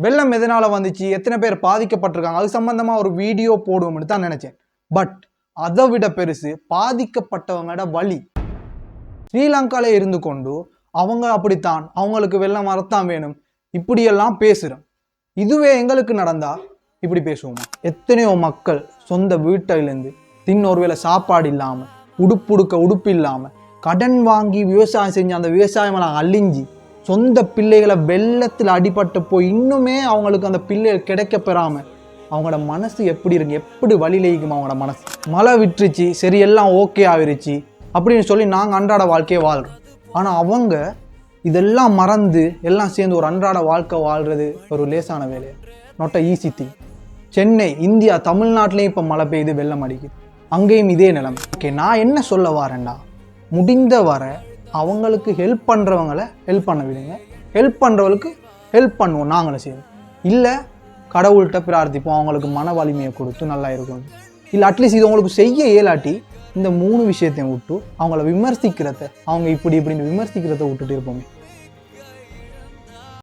வெள்ளம் எதனால வந்துச்சு, எத்தனை பேர் பாதிக்கப்பட்டிருக்காங்க, அது சம்பந்தமா ஒரு வீடியோ போடுவோம்னு தான் நினைச்சேன். பட் அதை விட பெருசு பாதிக்கப்பட்டவங்களோட வழி. ஸ்ரீலங்கால இருந்து கொண்டு அவங்க அப்படித்தான், அவங்களுக்கு வெள்ளம் வரத்தான் வேணும், இப்படியெல்லாம் பேசுகிறோம். இதுவே எங்களுக்கு நடந்தா இப்படி பேசுவோமா? எத்தனையோ மக்கள் சொந்த வீட்டிலேருந்து தின்னொரு வேளை சாப்பாடு இல்லாமல், உடுப்பு இல்லாமல், கடன் வாங்கி விவசாயம் செஞ்சு அந்த விவசாயமெல்லாம் அழிஞ்சி சொந்த பிள்ளைகளை வெள்ளத்தில் அடிபட்டு போய் இன்னுமே அவங்களுக்கு அந்த பிள்ளைகள் கிடைக்க பெறாமல் அவங்களோட மனசு எப்படி இருக்கு, எப்படி வழியிலேக்கும் அவங்களோட மனசு. மழை விட்டுருச்சு, சரி எல்லாம் ஓகே ஆகிருச்சு அப்படின்னு சொல்லி நாங்கள் அன்றாட வாழ்க்கையை வாழ்கிறோம். ஆனால் அவங்க இதெல்லாம் மறந்து எல்லாம் சேர்ந்து ஒரு அன்றாட வாழ்க்கை வாழ்கிறது ஒரு லேசான வேலை, not a easy thing. Chennai, India, தமிழ்நாட்டிலையும் இப்போ மழை பெய்யுது, வெள்ளம் அடிக்குது, அங்கேயும் இதே நிலைமை. ஓகே, நான் என்ன சொல்ல வரேன்டா, முடிந்த வர அவங்களுக்கு ஹெல்ப் பண்ணுறவங்களை ஹெல்ப் பண்ண விடுங்க, ஹெல்ப் பண்ணுறவங்களுக்கு ஹெல்ப் பண்ணுவோம் நாங்களும் செய்வோம். இல்லை கடவுள்கிட்ட பிரார்த்திப்போம் அவங்களுக்கு மன வலிமையை கொடுத்து நல்லா இருக்கும். இல்லை அட்லீஸ்ட் இது உங்களுக்கு செய்ய இயலாட்டி இந்த 3 விஷயத்தையும் விட்டு அவங்கள விமர்சிக்கிறத, அவங்க இப்படி இப்படின்னு விமர்சிக்கிறத விட்டுட்டு இருப்போமே.